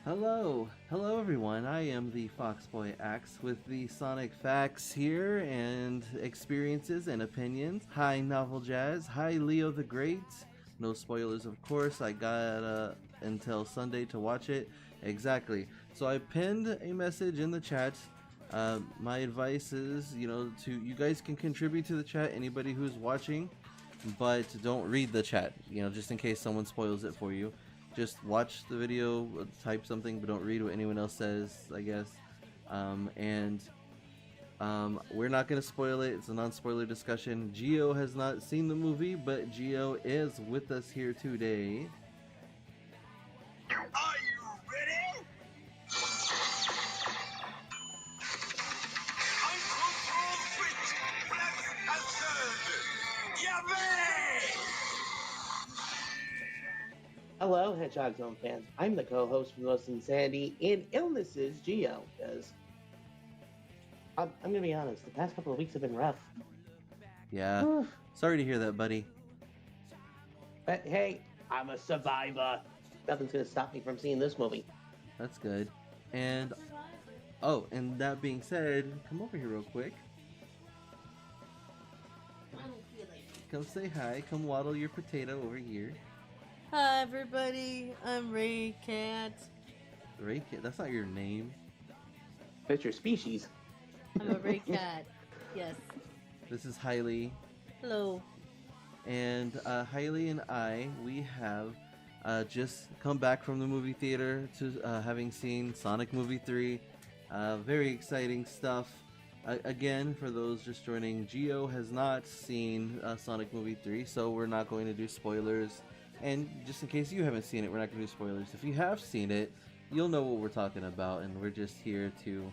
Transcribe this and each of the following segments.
Hello everyone. I am the Foxboy Axe with the Sonic facts here and experiences and opinions. Hi Novel Jazz. Hi Leo the Great. No spoilers, of course. I got until Sunday to watch it. Exactly. So I pinned a message in the chat. My advice is, to you guys can contribute to the chat. Anybody who's watching, but don't read the chat. Just in case someone spoils it for you. Just watch the video, type something, but don't read what anyone else says, I guess. We're not going to spoil it. It's a non-spoiler discussion. Gio has not seen the movie, but Gio is with us here today. Are you ready? Uncontrolled switch! Flaps answered! Yummy! Hello, Hedgehog Zone fans. I'm the co-host from Most Insanity in Illnesses, Geo. Because I'm gonna be honest, the past couple of weeks have been rough. Yeah, sorry to hear that, buddy. But hey, I'm a survivor. Nothing's gonna stop me from seeing this movie. That's good. And that being said, come over here real quick. Come say hi. Come waddle your potato over here. Hi everybody, I'm Ray Cat. Ray Cat? That's not your name. That's your species. I'm a Ray Cat. Yes. This is Hailey. Hello. And Hailey and we have just come back from the movie theater to having seen Sonic Movie 3. Very exciting stuff. Again, for those just joining, Gio has not seen Sonic Movie 3, so we're not going to do spoilers. And just in case you haven't seen it, we're not going to do spoilers. If you have seen it, you'll know what we're talking about, and we're just here to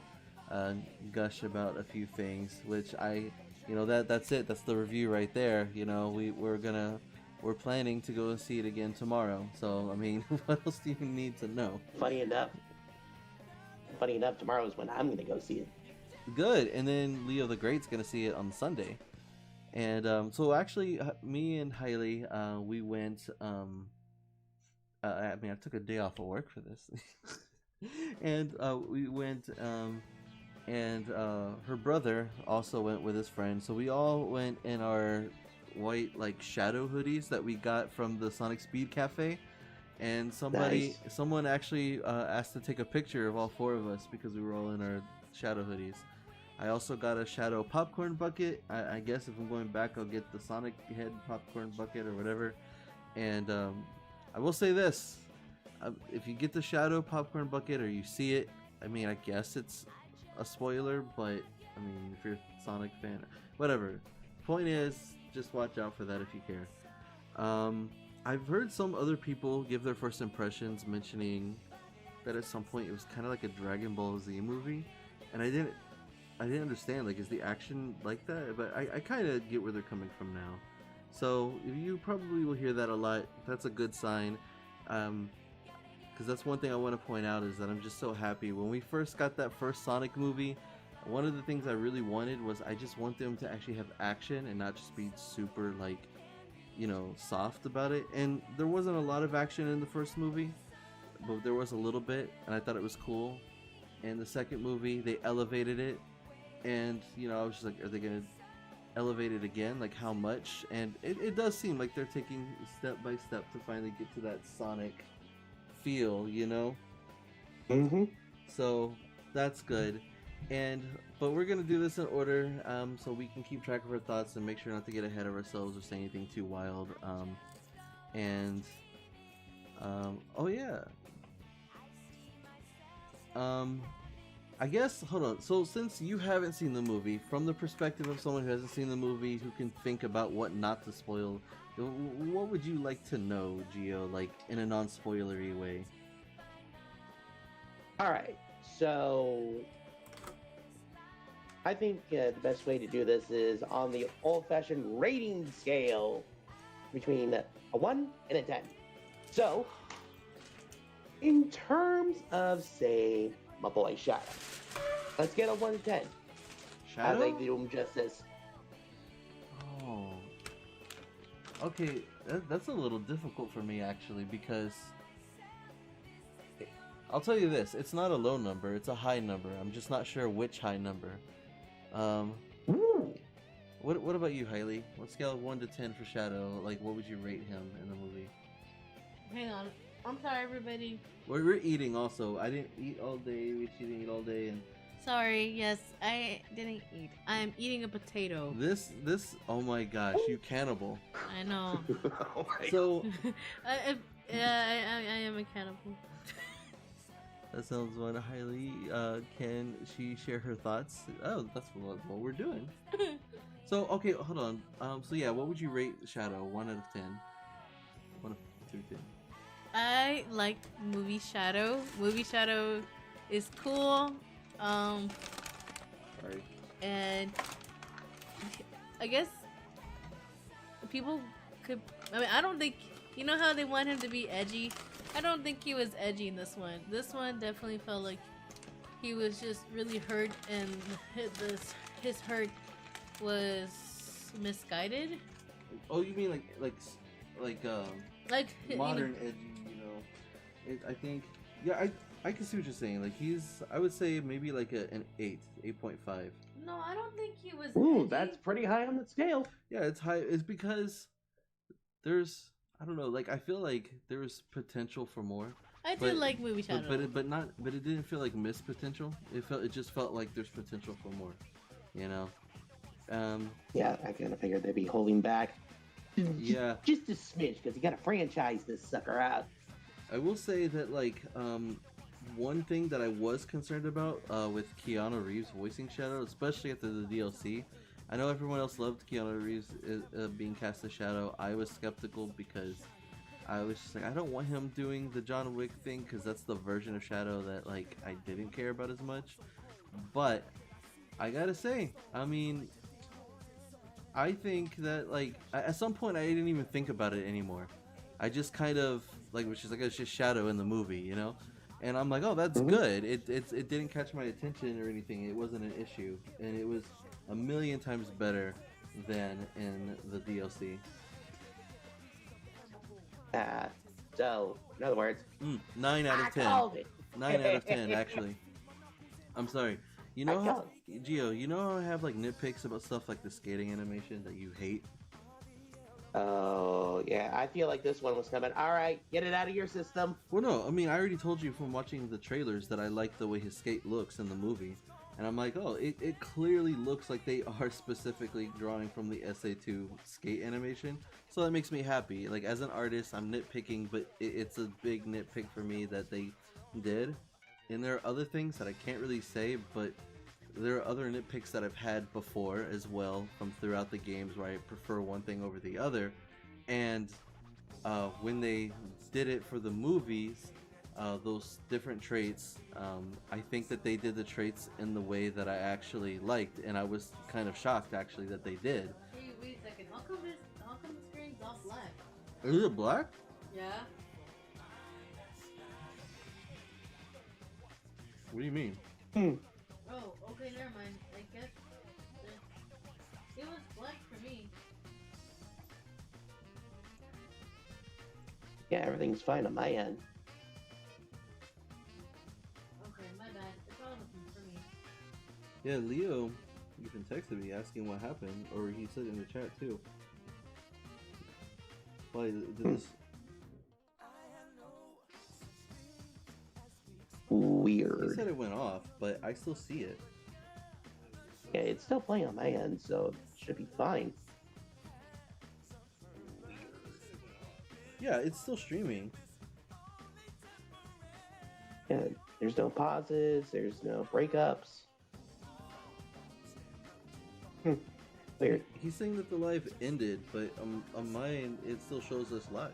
gush about a few things, which that's it. That's the review right there. We're planning to go see it again tomorrow. So, I mean, what else do you need to know? Funny enough, tomorrow is when I'm gonna go see it. Good. And then Leo the Great's going to see it on Sunday. And so actually, me and Hailey, we went. I took a day off of work for this, and we went. And her brother also went with his friend. So we all went in our white shadow hoodies that we got from the Sonic Speed Cafe. And someone actually asked to take a picture of all four of us because we were all in our shadow hoodies. I also got a shadow popcorn bucket. I guess if I'm going back, I'll get the Sonic head popcorn bucket or whatever. And I will say this. If you get the shadow popcorn bucket or you see it, I mean, I guess it's a spoiler, but I mean, if you're a Sonic fan, whatever. Point is, just watch out for that if you care. I've heard some other people give their first impressions mentioning that at some point it was kind of like a Dragon Ball Z movie, and I didn't understand, is the action like that? But I kind of get where they're coming from now. So you probably will hear that a lot. That's a good sign. Because that's one thing I want to point out is that I'm just so happy. When we first got that first Sonic movie, one of the things I really wanted was I just want them to actually have action and not just be super soft about it. And there wasn't a lot of action in the first movie, but there was a little bit, and I thought it was cool. And the second movie, they elevated it. And, I was just like, are they going to elevate it again? Like, how much? And it does seem like they're taking step by step to finally get to that Sonic feel, Mm-hmm. So, that's good. But we're going to do this in order so we can keep track of our thoughts and make sure not to get ahead of ourselves or say anything too wild. Oh, yeah. I guess, hold on. So since you haven't seen the movie, from the perspective of someone who hasn't seen the movie, who can think about what not to spoil, what would you like to know, Gio, in a non-spoilery way? Alright, so I think the best way to do this is on the old-fashioned rating scale between a 1 and a 10. So, in terms of, say, my boy Shadow, let's get a 1 to 10. Shadow? As I do him justice. Oh. Okay, that's a little difficult for me, actually, because I'll tell you this: it's not a low number; it's a high number. I'm just not sure which high number. Um, Ooh. what about you, Hailey? On a scale of 1 to 10 for Shadow, like what would you rate him in the movie? Hang on. I'm sorry, everybody. We're eating also. I didn't eat all day. She didn't eat all day, and Sorry. Yes, I didn't eat. I'm eating a potato. this. Oh my gosh, you cannibal! I know. Oh my So I am a cannibal. that sounds fun. Hailey, can she share her thoughts? Oh, that's what we're doing. So okay, hold on. So yeah, what would you rate Shadow? 1 out of 10. 1 through 10. I like movie Shadow. Movie Shadow is cool. Sorry. And I guess people could. I mean, I don't think. You know how they want him to be edgy? I don't think he was edgy in this one. This one definitely felt like he was just really hurt, and his hurt was misguided. Oh, you mean like Like modern edgy? You know, I think. Yeah, I can see what you're saying. Like I would say maybe like an 8.5. No, I don't think he was. Ooh, edgy. that's pretty high on the scale. Yeah, it's high. It's because there's, I don't know, like I feel like there was potential for more. I did like movie Shadow. But it didn't feel like missed potential. It just felt like there's potential for more. You know. Yeah, I kind of figured they'd be holding back. Yeah. Just a smidge, because you got to franchise this sucker out. I will say that like one thing that I was concerned about with Keanu Reeves voicing Shadow, especially after the DLC. I know everyone else loved Keanu Reeves being cast as Shadow. I was skeptical because I was just like, I don't want him doing the John Wick thing, because that's the version of Shadow that like I didn't care about as much. But I gotta say, I mean, I think that like at some point I didn't even think about it anymore. I just kind of like was just like, it's just Shadow in the movie, you know. And I'm like, oh, that's good. It didn't catch my attention or anything. It wasn't an issue, and it was a million times better than in the DLC. So, in other words, 9 out of 10. I called it. 9 out of 10, actually. I'm sorry. You know how, Gio, you know how I have like nitpicks about stuff like the skating animation that you hate? Oh, yeah, I feel like this one was coming. All right, get it out of your system. Well, no, I mean, I already told you from watching the trailers that I like the way his skate looks in the movie. And I'm like, oh, it clearly looks like they are specifically drawing from the SA2 skate animation. So that makes me happy. Like, as an artist, I'm nitpicking, but it's a big nitpick for me that they did. And there are other things that I can't really say, but there are other nitpicks that I've had before as well from throughout the games where I prefer one thing over the other. And when they did it for the movies, those different traits, I think that they did the traits in the way that I actually liked, and I was kind of shocked actually that they did. Hey, wait a second. How come the screen's all black? Is it black? Yeah. What do you mean? Oh, okay, never mind. I guess it was black for me. Yeah, everything's fine on my end. Okay, my bad. It's all for me. Yeah, Leo even texted me asking what happened, or he said in the chat too. Why did this? Weird. He said it went off, but I still see it. Yeah, it's still playing on my end, so it should be fine. Yeah, it's still streaming. Yeah, there's no pauses, there's no breakups. Weird. He's saying that the live ended, but on my end, it still shows us live.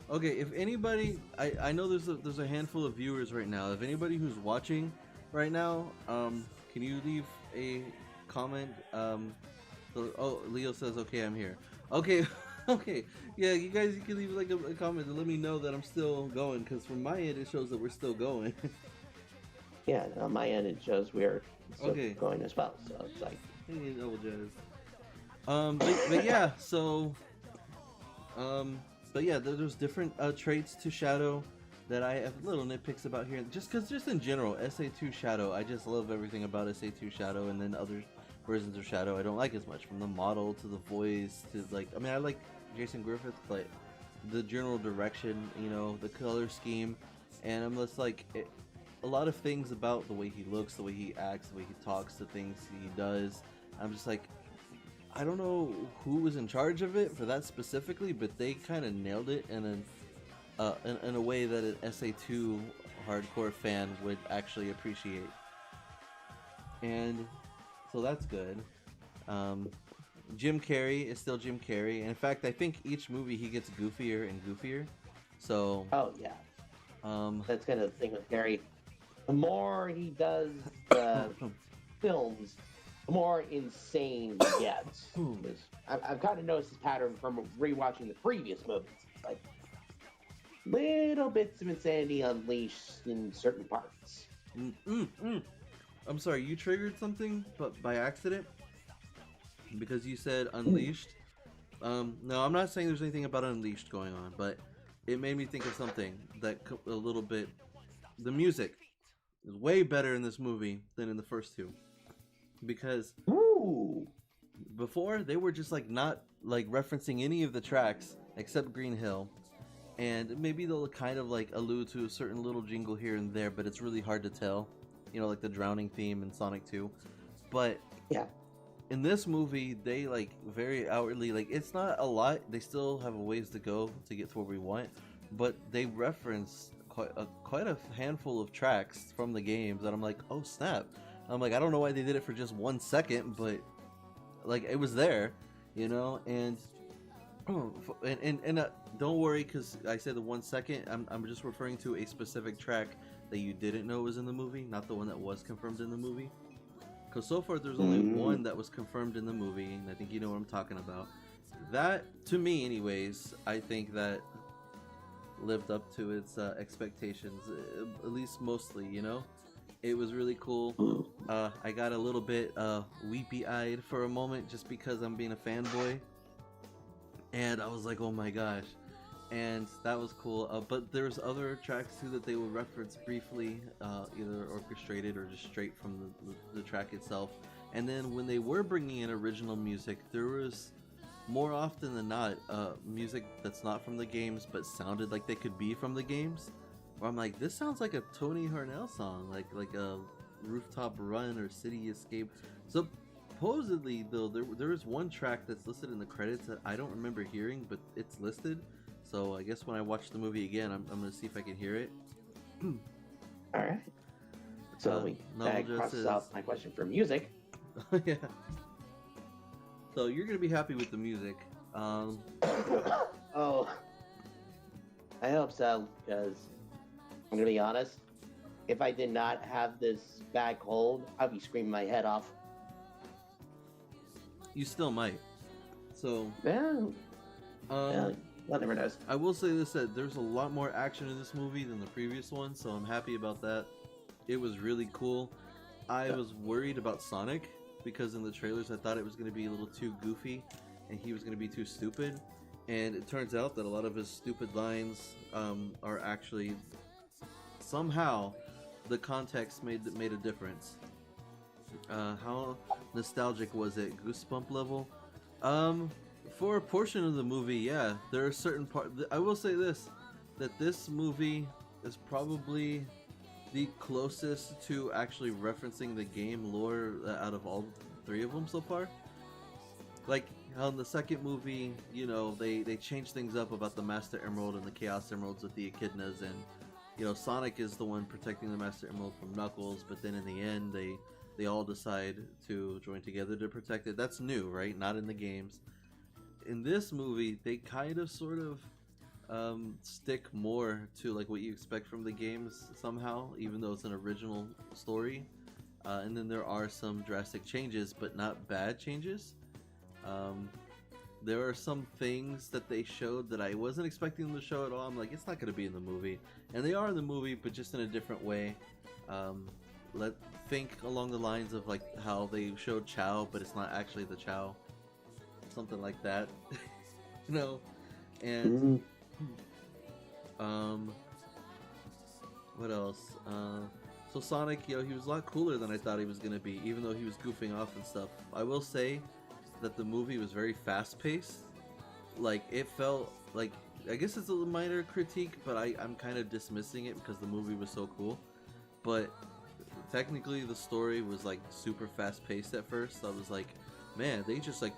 Okay, if anybody, I know there's a handful of viewers right now. If anybody who's watching right now, can you leave a comment? Oh, Leo says, okay, I'm here. Okay, okay, yeah, you guys, you can leave like a comment to let me know that I'm still going, because from my end it shows that we're still going. Yeah, on my end it shows we're still going as well, so it's like... Hey, double jazz. But yeah, so, but yeah, there's different traits to Shadow. that I have little nitpicks about here, just in general, SA2 Shadow, I just love everything about SA2 Shadow, and then other versions of Shadow I don't like as much, from the model to the voice to like, I mean, I like Jason Griffith, but the general direction, you know, the color scheme, and I'm just like, a lot of things about the way he looks, the way he acts, the way he talks, the things he does, I'm just like, I don't know who was in charge of it for that specifically, but they kind of nailed it in a way that an SA2 hardcore fan would actually appreciate. And so that's good. Jim Carrey is still Jim Carrey. And in fact, I think each movie he gets goofier and goofier. So. Oh yeah. That's kind of the thing with Carrey. The more he does films, the more insane he gets. I've kind of noticed this pattern from rewatching the previous movies. It's like little bits of insanity unleashed in certain parts. I'm sorry, you triggered something, but by accident, because you said Unleashed. No, I'm not saying there's anything about Unleashed going on, but it made me think of something that a little bit. The music is way better in this movie than in the first two, because before they were just like not like referencing any of the tracks except Green Hill. And maybe they'll kind of like allude to a certain little jingle here and there, but it's really hard to tell. You know, like the drowning theme in Sonic 2. But yeah, in this movie, they like very outwardly, like it's not a lot. They still have a ways to go to get to where we want, but they reference quite a handful of tracks from the games that I'm like, oh snap! I'm like, I don't know why they did it for just 1 second, but like it was there, you know, and don't worry, because I said the 1 second. I'm just referring to a specific track that you didn't know was in the movie, not the one that was confirmed in the movie. Because so far there's only one that was confirmed in the movie, and I think you know what I'm talking about. That, to me anyways, I think that lived up to its expectations, at least mostly, you know? It was really cool. I got a little bit weepy-eyed for a moment just because I'm being a fanboy. And I was like, oh my gosh. And that was cool. But there's other tracks too that they will reference briefly, either orchestrated or just straight from the track itself. And then when they were bringing in original music, there was more often than not music that's not from the games but sounded like they could be from the games. Where I'm like, this sounds like a Tony Harnell song, like a Rooftop Run or City Escape. Supposedly, though, there is one track that's listed in the credits that I don't remember hearing, but it's listed. So I guess when I watch the movie again, I'm going to see if I can hear it. Alright. So that crosses off my question for music. Yeah. So you're going to be happy with the music. Oh. I hope so, because I'm going to be honest. If I did not have this bad cold, I'd be screaming my head off. You still might. So, one never knows. I will say this, that there's a lot more action in this movie than the previous one, so I'm happy about that. It was really cool. I was worried about Sonic, because in the trailers I thought it was going to be a little too goofy, and he was going to be too stupid. And it turns out that a lot of his stupid lines are actually, somehow, the context made a difference. How nostalgic was it? Goosebump level? For a portion of the movie, yeah, there are certain parts. I will say this, that this movie is probably the closest to actually referencing the game lore out of all three of them so far. Like how in the second movie, you know, they changed things up about the Master Emerald and the Chaos Emeralds with the Echidnas, and you know, Sonic is the one protecting the Master Emerald from Knuckles, but then in the end they all decide to join together to protect it. That's new, right? Not in the games. In this movie, they kind of sort of stick more to like what you expect from the games somehow, even though it's an original story. And then there are some drastic changes, but not bad changes. There are some things that they showed that I wasn't expecting them to show at all. I'm like, it's not going to be in the movie. And they are in the movie, but just in a different way. Think along the lines of like how they showed Chow, but it's not actually the Chow. Something like that. You know? And what else? So Sonic, you know, he was a lot cooler than I thought he was gonna be, even though he was goofing off and stuff. I will say that the movie was very fast paced. Like it felt like, I guess it's a minor critique, but I'm kind of dismissing it because the movie was so cool. But technically, the story was like super fast paced at first. I was like, man, they just like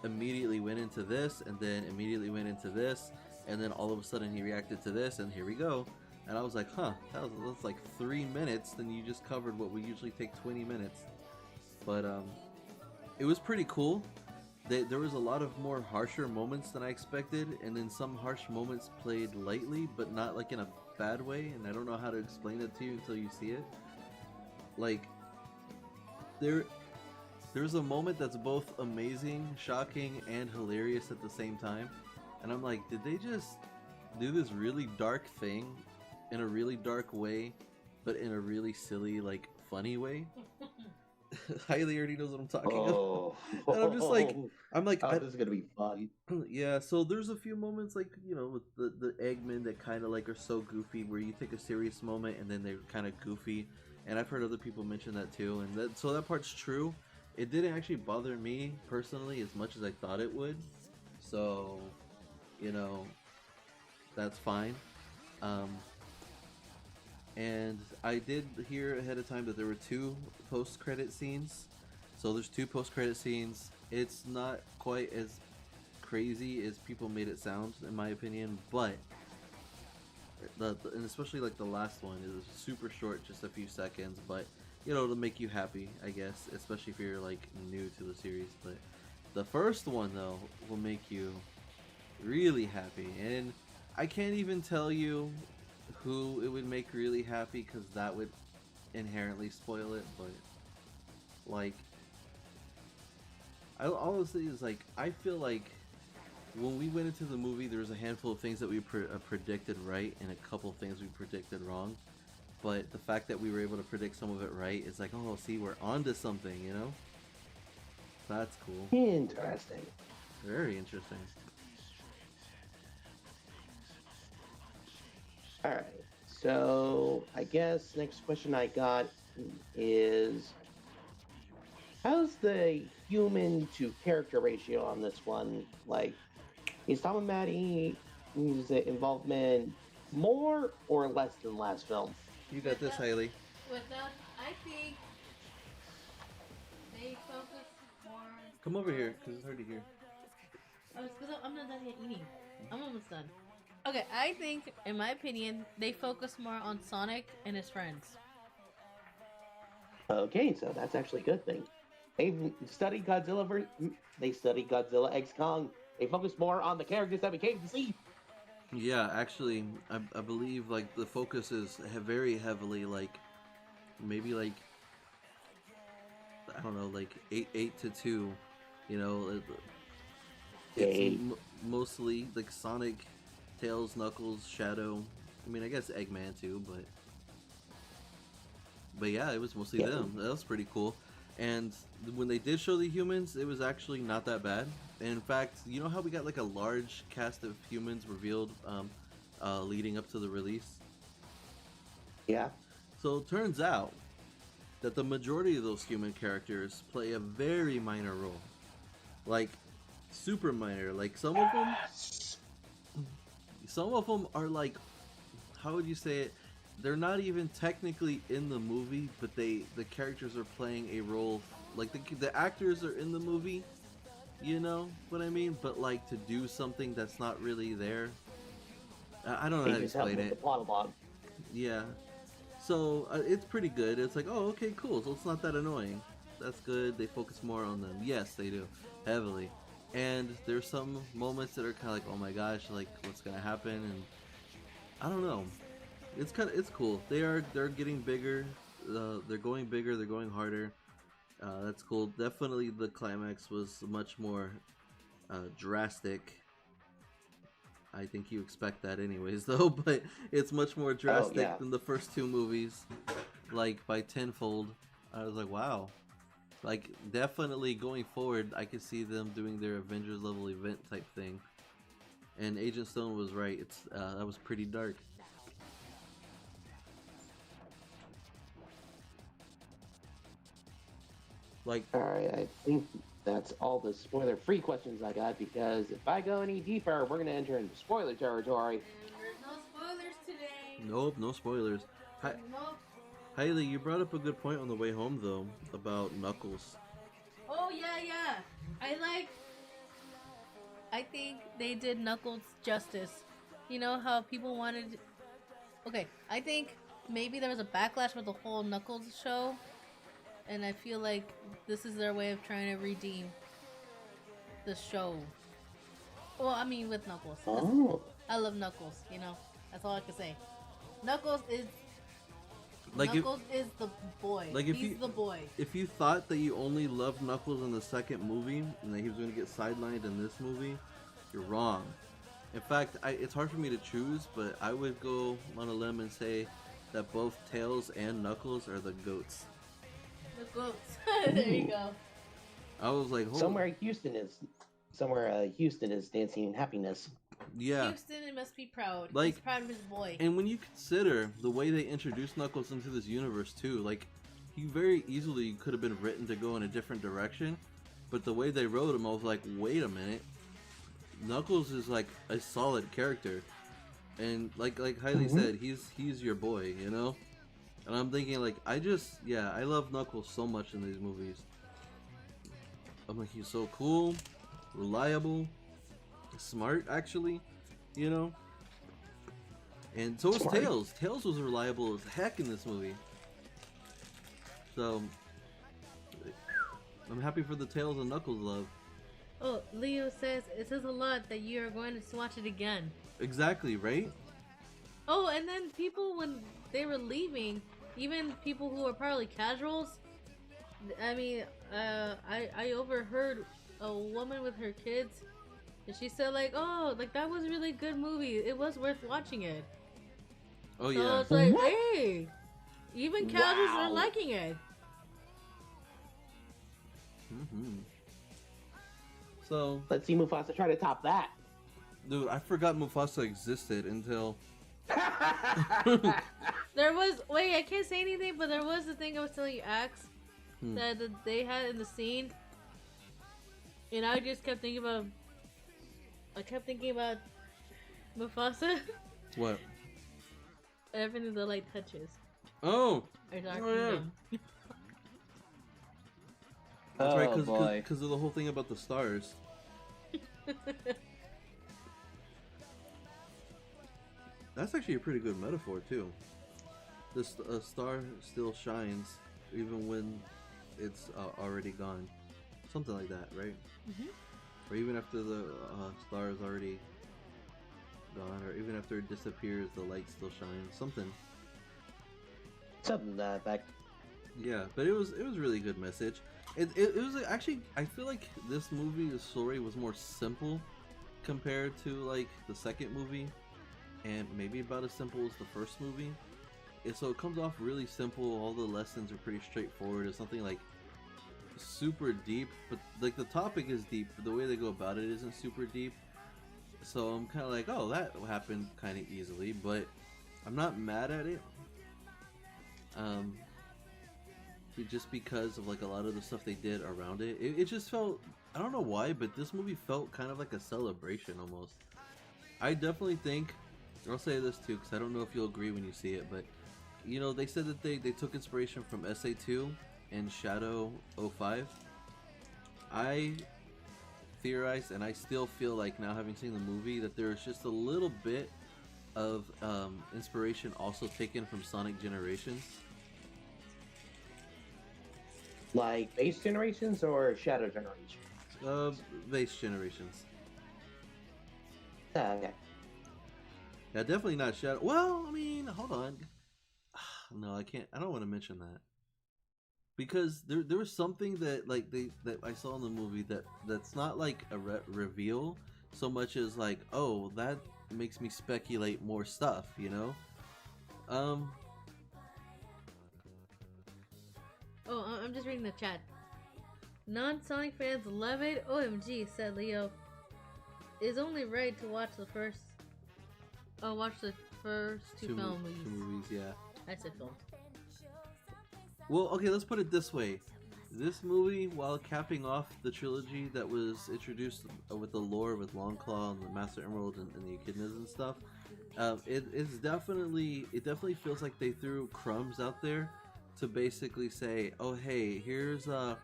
immediately went into this, and then immediately went into this, and then all of a sudden he reacted to this, and here we go. And I was like, huh, that's like 3 minutes, then you just covered what we usually take 20 minutes. But it was pretty cool. There was a lot of more harsher moments than I expected, and then some harsh moments played lightly, but not like in a bad way, and I don't know how to explain it to you until you see it. Like, there's a moment that's both amazing, shocking, and hilarious at the same time, and I'm like, did they just do this really dark thing in a really dark way, but in a really silly, like, funny way? Hailey already knows what I'm talking about. And I'm just like, oh, this is gonna be fun. yeah, so there's a few moments like, you know, with the Eggmen that kind of like are so goofy where you take a serious moment and then they're kind of goofy, and I've heard other people mention that too, and that part's true. It didn't actually bother me personally as much as I thought it would, so, you know, that's fine. And I did hear ahead of time that there were 2 post-credit scenes. So there's 2 post-credit scenes. It's not quite as crazy as people made it sound, in my opinion, but and especially like the last one is super short, just a few seconds, but you know, it'll make you happy, I guess, especially if you're like new to the series. But the first one though will make you really happy, and I can't even tell you who it would make really happy because that would inherently spoil it. But like, all I'll say is like, I feel like when we went into the movie, there was a handful of things that we predicted right and a couple things we predicted wrong. But the fact that we were able to predict some of it right is like, oh, see, we're onto something, you know? That's cool. Interesting. Very interesting. Alright, so I guess next question I got is, how's the human to character ratio on this one? Like, is Tom and Maddie's involvement more or less than last film? You got this, Hailey. With that, I think they focus more. Come over here, because it's hard to hear. Oh, it's because I'm not done yet eating. I'm almost done. Okay, I think, in my opinion, they focus more on Sonic and his friends. Okay, so that's actually a good thing. They studied Godzilla X Kong. They focus more on the characters that we came to see. Yeah, actually, I believe like the focus is very heavily like, maybe like, I don't know, like 8 to 2, you know. It's mostly like Sonic, Tails, Knuckles, Shadow. I mean, I guess Eggman too, but yeah, it was mostly them. That was pretty cool. And when they did show the humans, it was actually not that bad. And in fact, you know how we got like a large cast of humans revealed leading up to the release? Yeah. So it turns out that the majority of those human characters play a very minor role. Like, super minor. Like, some of them are like, how would you say it? They're not even technically in the movie, but the characters are playing a role. Like, the actors are in the movie, you know what I mean? But like, to do something that's not really there. I don't know how to explain it. Yeah. So it's pretty good. It's like, oh, okay, cool. So it's not that annoying. That's good. They focus more on them. Yes, they do, heavily. And there's some moments that are kind of like, oh my gosh, like what's gonna happen? And I don't know. It's cool. They're getting bigger. They're going bigger. They're going harder. That's cool. Definitely, the climax was much more drastic. I think you expect that anyways, though. But it's much more drastic than the first 2 movies, like by tenfold. I was like, wow. Like, definitely going forward, I could see them doing their Avengers level event type thing. And Agent Stone was right. That was pretty dark. Like, Alright, I think that's all the spoiler-free questions I got, because if I go any deeper, we're gonna enter into spoiler territory. There's no spoilers today. nope, no spoilers. Hi, Nope. Hailey, you brought up a good point on the way home though about Knuckles. Oh yeah. I think they did Knuckles justice. You know how people wanted. Okay, I think maybe there was a backlash with the whole Knuckles show, and I feel like this is their way of trying to redeem the show. Well, I mean with Knuckles. 'Cause Oh. I love Knuckles. You know, that's all I can say. Knuckles is Like Knuckles is the boy. like if He's you- the boy. if you thought that you only loved Knuckles in the second movie and that he was going to get sidelined in this movie, you're wrong. In fact, it's hard for me to choose, but I would go on a limb and say that both Tails and Knuckles are the goats. The goats. There you go. I was like, holy, Somewhere Houston is dancing in happiness. yeah. Houston must be proud. Like- He's proud of his boy. And when you consider the way they introduced Knuckles into this universe too, like, he very easily could have been written to go in a different direction, but the way they wrote him, I was like, wait a minute. Knuckles is like a solid character, and like Hailey said, he's your boy, you know. And I'm thinking like, I love Knuckles so much in these movies. I'm like, he's so cool, reliable, smart, actually, you know. And so was Smart. Tails. Tails was reliable as heck in this movie. So I'm happy for the Tails and Knuckles love. Oh, Leo says it says a lot that you are going to watch it again. Exactly, right? Oh, and then people when they were leaving, even people who are probably casuals. I mean, I overheard a woman with her kids, and she said like, "Oh, like that was a really good movie. It was worth watching it." Oh So yeah. it's like, What? hey, even casuals are Wow. liking it. hmm So, Let's see Mufasa try to top that. dude, I forgot Mufasa existed until There was wait, I can't say anything, but there was the thing I was telling you, Axe, that they had in the scene, and I just kept thinking about. I kept thinking about Mufasa. what? Everything the light touches. Oh, Or Dark Oh, yeah. Kingdom. that's right, Oh, boy. because of the whole thing about the stars. That's actually a pretty good metaphor too. This star still shines even when it's already gone. Something like that, right? Mhm. Or even after the star is already gone, or even after it disappears, the light still shines. Something. Something to that effect. Yeah, but it was a really good message. It was actually, I feel like this movie, the story was more simple compared to like the second movie, and maybe about as simple as the first movie. So it comes off really simple. All the lessons are pretty straightforward. It's nothing like super deep, but like the topic is deep, but the way they go about it isn't super deep. So I'm kind of like, oh, that happened kind of easily, but I'm not mad at it. Just because of like a lot of the stuff they did around it. It just felt, I don't know why, but this movie felt kind of like a celebration almost. I definitely think, I'll say this too, because I don't know if you'll agree when you see it, but you know, they said that they took inspiration from SA2 and Shadow 05. I theorized, and I still feel like now having seen the movie, that there's just a little bit of inspiration also taken from Sonic Generations. Like Base Generations or Shadow Generations? Base Generations. Okay. Yeah, definitely not Shadow. Well, I mean, hold on. No, I can't. I don't want to mention that because there was something that like that I saw in the movie that's not like a reveal so much as like, oh, that makes me speculate more stuff, you know. Oh, I'm just reading the chat. Non-Sonic fans love it. OMG, said Leo. It's only right to watch the first. Oh, watch the first two film movies. Two movies, yeah. I said films. Well, okay, let's put it this way. This movie, while capping off the trilogy that was introduced with the lore with Longclaw and the Master Emerald and the Echidnas and stuff, it definitely feels like they threw crumbs out there to basically say, oh hey, here's the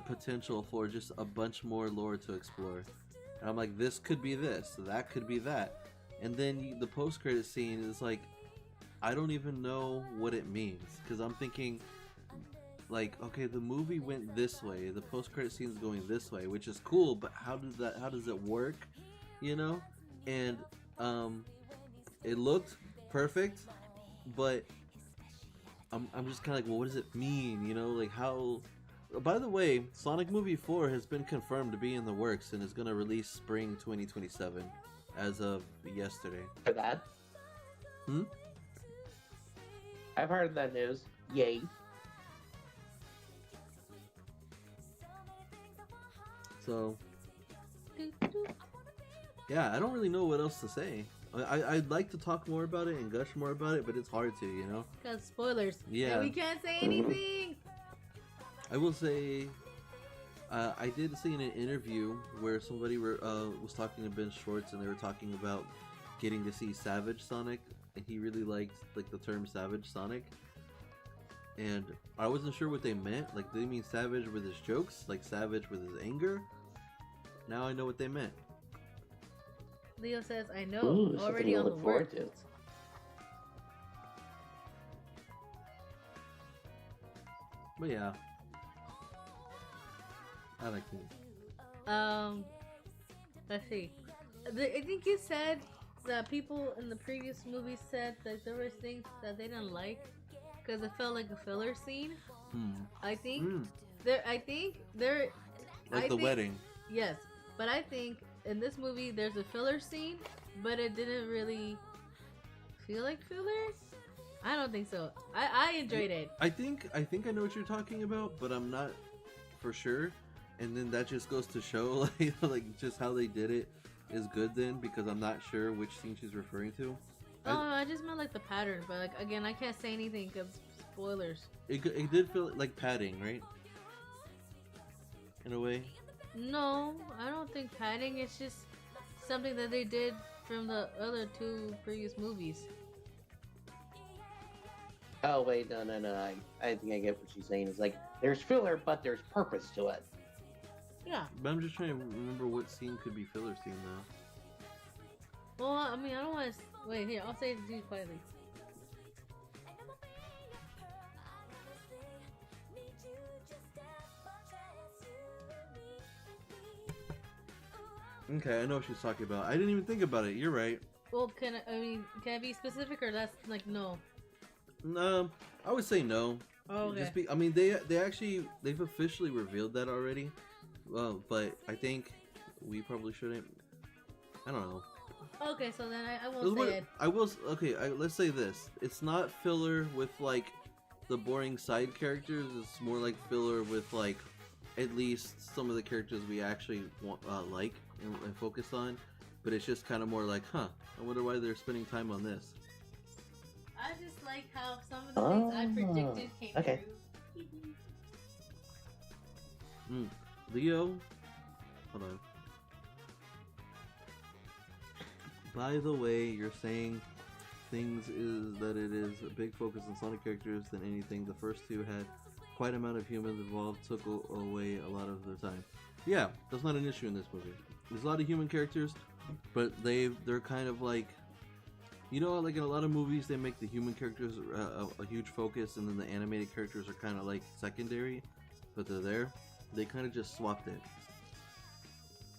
potential for just a bunch more lore to explore. And I'm like, this could be this, that could be that, and then the post credit scene is like, I don't even know what it means, because I'm thinking, like, okay, the movie went this way, the post credit scene is going this way, which is cool, but how does it work, you know? And it looked perfect, but I'm just kind of like, well, what does it mean, you know? Like, how? By the way, Sonic Movie 4 has been confirmed to be in the works and is going to release spring 2027 as of yesterday. For that? I've heard that news. Yay. So, yeah, I don't really know what else to say. I'd like to talk more about it and gush more about it, but it's hard to, you know? Because spoilers. Yeah. And we can't say anything. I will say, I did see in an interview where somebody was talking to Ben Schwartz, and they were talking about getting to see Savage Sonic, and he really liked like the term Savage Sonic. And I wasn't sure what they meant. Like, did they mean savage with his jokes, like savage with his anger? Now I know what they meant. Leo says, I know. Ooh, Already on the work. to. But yeah, I like it. Let's see. I think you said that people in the previous movie said that there were things that they didn't like because it felt like a filler scene. I think Like the wedding. Yes, but I think in this movie there's a filler scene, but it didn't really feel like filler. I don't think so. I enjoyed it. I think I know what you're talking about, but I'm not for sure. And then that just goes to show like just how they did it is good then, because I'm not sure which scene she's referring to. I just meant like the pattern, but like again, I can't say anything because spoilers. It did feel like padding, right? In a way. No, I don't think padding. It's just something that they did from the other two previous movies. Oh wait, no. I think I get what she's saying. It's like there's filler, but there's purpose to it. Yeah. But I'm just trying to remember what scene could be filler scene though. Well, I mean, I don't want to. Wait, here, I'll say it to you quietly. Okay, I know what she's talking about. I didn't even think about it. You're right. Well, can I be specific, or that's like no? I would say no. Oh, okay. I mean, they've officially revealed that already. Well, but I think we probably shouldn't. I don't know. Okay, so then I won't say it. I will. Okay, let's say this. It's not filler with like the boring side characters. It's more like filler with like at least some of the characters we actually want, like and focus on. But it's just kind of more like, I wonder why they're spending time on this. I just like how some of the things I predicted came true. Leo, hold on. By the way, you're saying things is that it is a big focus on Sonic characters than anything. The first two had quite amount of humans involved, took away a lot of their time. Yeah, that's not an issue in this movie. There's a lot of human characters, but they're kind of like, you know, like in a lot of movies they make the human characters a huge focus, and then the animated characters are kind of like secondary, but they're there. They kind of just swapped it.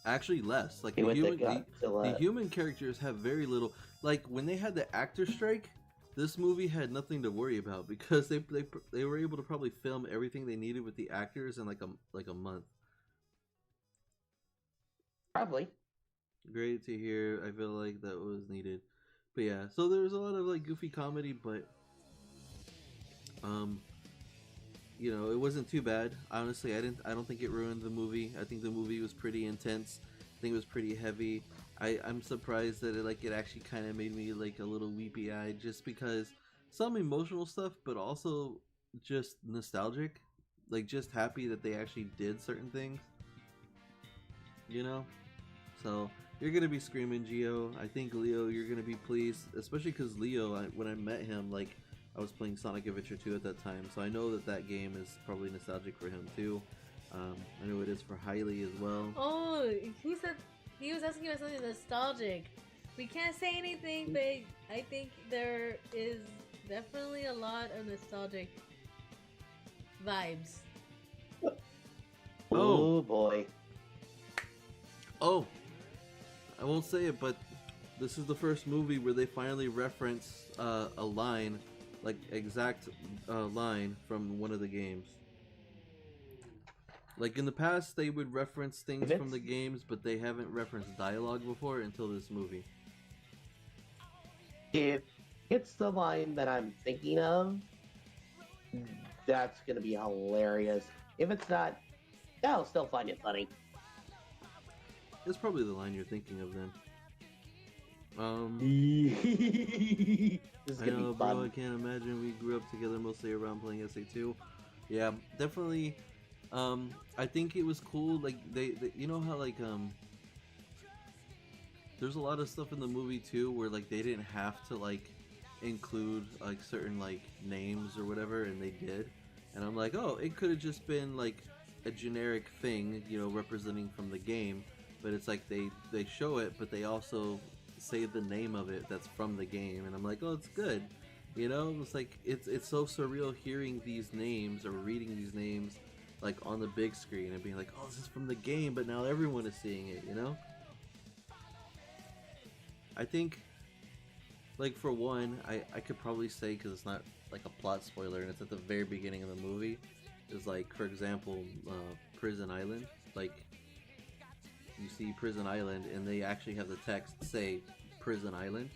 Actually, less. Like the human characters have very little. Like when they had the actor strike, this movie had nothing to worry about because they were able to probably film everything they needed with the actors in like a month. Probably. Great to hear. I feel like that was needed. But yeah, so there was a lot of like goofy comedy, but you know, it wasn't too bad. Honestly, I don't think it ruined the movie. I think the movie was pretty intense. I think it was pretty heavy. I'm surprised that it actually kind of made me like a little weepy eyed, just because some emotional stuff, but also just nostalgic. like just happy that they actually did certain things. You know, so you're gonna be screaming, Geo. I think Leo, you're gonna be pleased, especially because Leo, when I met him, like I was playing Sonic Adventure 2 at that time, so I know that that game is probably nostalgic for him too. I know it is for Hailey as well. Oh, he said he was asking about something nostalgic. We can't say anything, but I think there is definitely a lot of nostalgic vibes. Oh boy. Oh, I won't say it, but this is the first movie where they finally reference a line, like exact line from one of the games. Like in the past, they would reference things from the games, but they haven't referenced dialogue before until this movie. If it's the line that I'm thinking of, that's gonna be hilarious. If it's not, I'll still find it funny. It's probably the line you're thinking of then. This is I gonna know, be bro. fun. I can't imagine. We grew up together mostly around playing SA2. Yeah, definitely. I think it was cool. Like they you know how like there's a lot of stuff in the movie too where like they didn't have to like include like certain like names or whatever, and they did. And I'm like, oh, it could have just been like a generic thing, you know, representing from the game. But it's like they show it, but they also say the name of it that's from the game, and I'm like, oh, it's good. You know, it's like it's so surreal hearing these names or reading these names like on the big screen and being like, oh, this is from the game, but now everyone is seeing it. You know, I think like for one, I could probably say because it's not like a plot spoiler and it's at the very beginning of the movie. Is like for example, Prison Island, like. You see Prison Island, and they actually have the text say Prison Island,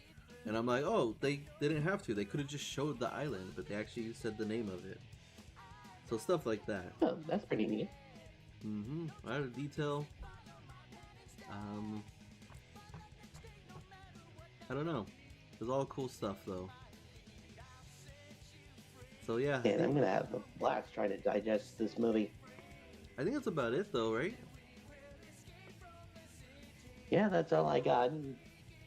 and I'm like, oh, they didn't have to. They could have just showed the island, but they actually said the name of it. So stuff like that. Oh, that's pretty neat. A lot of detail. I don't know. There's all cool stuff though. So yeah. And I'm gonna have a blast trying to digest this movie. I think that's about it though, right? Yeah, that's all I got.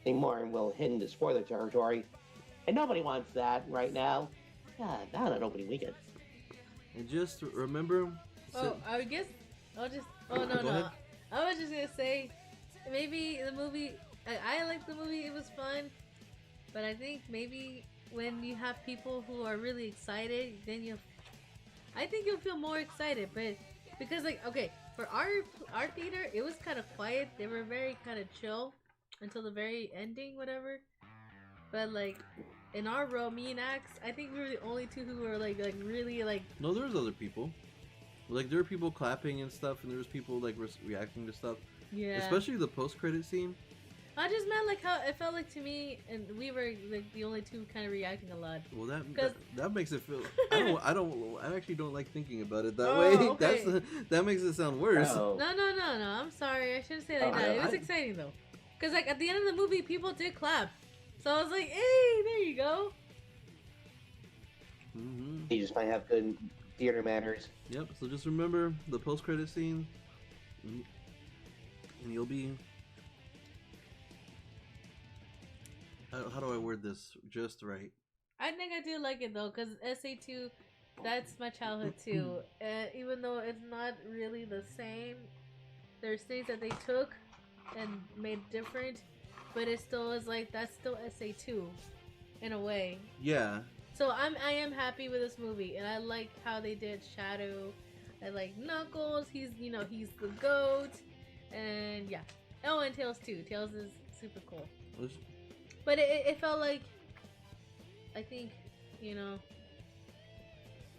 Any more and we'll hit into spoiler territory. And nobody wants that right now. God, not an opening weekend. And just remember. Oh, I guess I'll just. Oh no Go no. ahead. I was just gonna say, maybe the movie. I like the movie. It was fun, but I think maybe when you have people who are really excited, then I think you'll feel more excited. But because like okay, for our theater, it was kind of quiet. They were very kind of chill until the very ending, whatever. But like in our row, me and Axe, I think we were the only two who were like really like. No, there was other people. Like there were people clapping and stuff, and there was people like reacting to stuff. Yeah. Especially the post-credit scene. I just meant like how it felt like to me, and we were like the only two kind of reacting a lot. Well, that 'Cause- that makes it feel. I actually don't like thinking about it that Oh, way. okay. That makes it sound worse. Oh. No. I'm sorry. I shouldn't say like Oh, that. I- It was I- exciting though, because like at the end of the movie, people did clap. So I was like, hey, there you go. You just might have good theater manners. Yep. So just remember the post-credit scene, and you'll be. How do I word this just right? I think I do like it though, because SA2, that's my childhood too. Even though it's not really the same, there's things that they took and made different, but it still is like that's still SA2 in a way. Yeah. So I am happy with this movie, and I like how they did Shadow. I like Knuckles. He's he's the goat, and yeah. Oh, and Tails too. Tails is super cool. But it felt like, I think,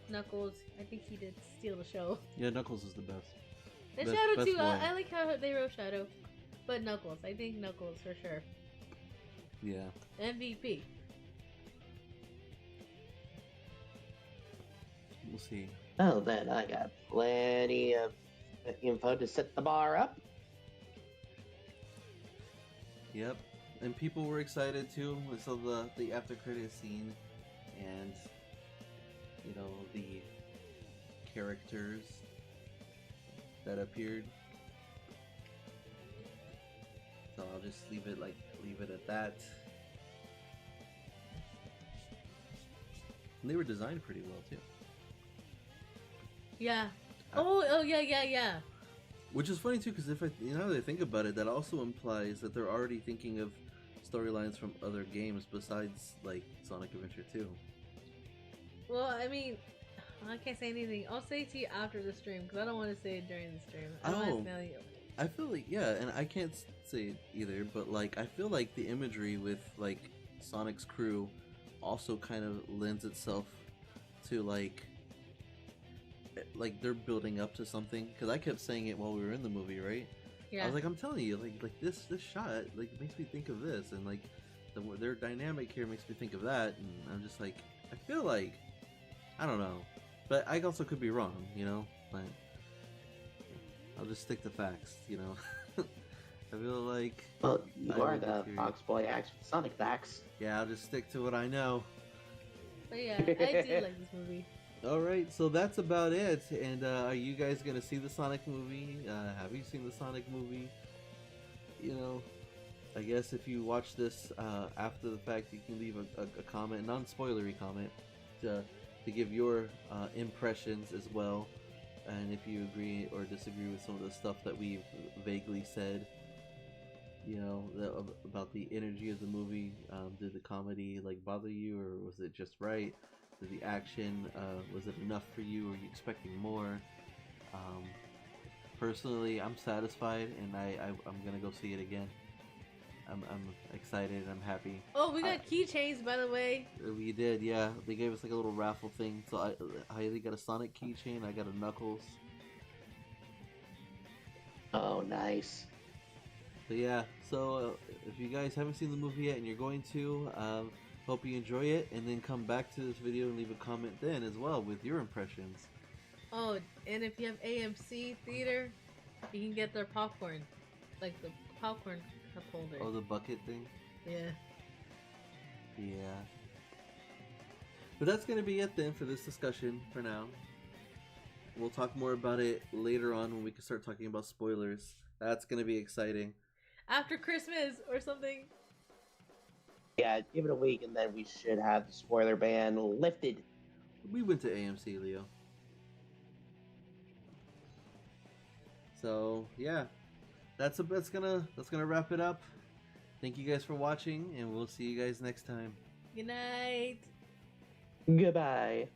Knuckles, I think he did steal the show. Yeah, Knuckles is the best. And Best- Shadow best too, boy. I like how they wrote Shadow. But Knuckles, I think Knuckles for sure. Yeah. MVP. We'll see. Oh, then I got plenty of info to set the bar up. Yep. And people were excited too. We saw the after credit scene, and the characters that appeared. So I'll just leave it at that. And they were designed pretty well too. Yeah. Yeah. Which is funny too, because now that I think about it, that also implies that they're already thinking of storylines from other games besides like Sonic Adventure 2. Well, I mean, I can't say anything. I'll say it to you after the stream because I don't want to say it during the stream. I don't want to tell you. I feel like, yeah, and I can't say it either, but like I feel like the imagery with like Sonic's crew also kind of lends itself to like they're building up to something, because I kept saying it while we were in the movie, right? Yeah. I was like, I'm telling you, like this shot like makes me think of this, and like their dynamic here makes me think of that, and I'm just like, I feel like, I don't know, but I also could be wrong, you know, but I'll just stick to facts, you know. I feel like, well, you are the Fox Boy Acts with Sonic facts. Yeah, I'll just stick to what I know. But yeah, I do like this movie. Alright, so that's about it. And are you guys gonna see the Sonic movie? Have you seen the Sonic movie? You know, I guess if you watch this after the fact, you can leave a comment, non-spoilery comment, to give your impressions as well. And if you agree or disagree with some of the stuff that we've vaguely said, you know, about the energy of the movie. Did the comedy like bother you, or was it just right? Did the action, was it enough for you? Or were you expecting more? Personally, I'm satisfied, and I'm gonna go see it again. I'm excited. I'm happy. Oh, we got keychains, by the way. We did, yeah. They gave us like a little raffle thing. So I got a Sonic keychain. I got a Knuckles. Oh, nice. So yeah. So if you guys haven't seen the movie yet and you're going to, hope you enjoy it, and then come back to this video and leave a comment then as well with your impressions. Oh, and if you have AMC theater, you can get their popcorn, like the popcorn cup holder. Oh, the bucket thing? Yeah. Yeah. But that's going to be it then for this discussion for now. We'll talk more about it later on when we can start talking about spoilers. That's going to be exciting. After Christmas or something. Yeah, give it a week and then we should have the spoiler ban lifted. We went to AMC, Leo. So yeah, that's gonna wrap it up. Thank you guys for watching, and we'll see you guys next time. Good night. Goodbye.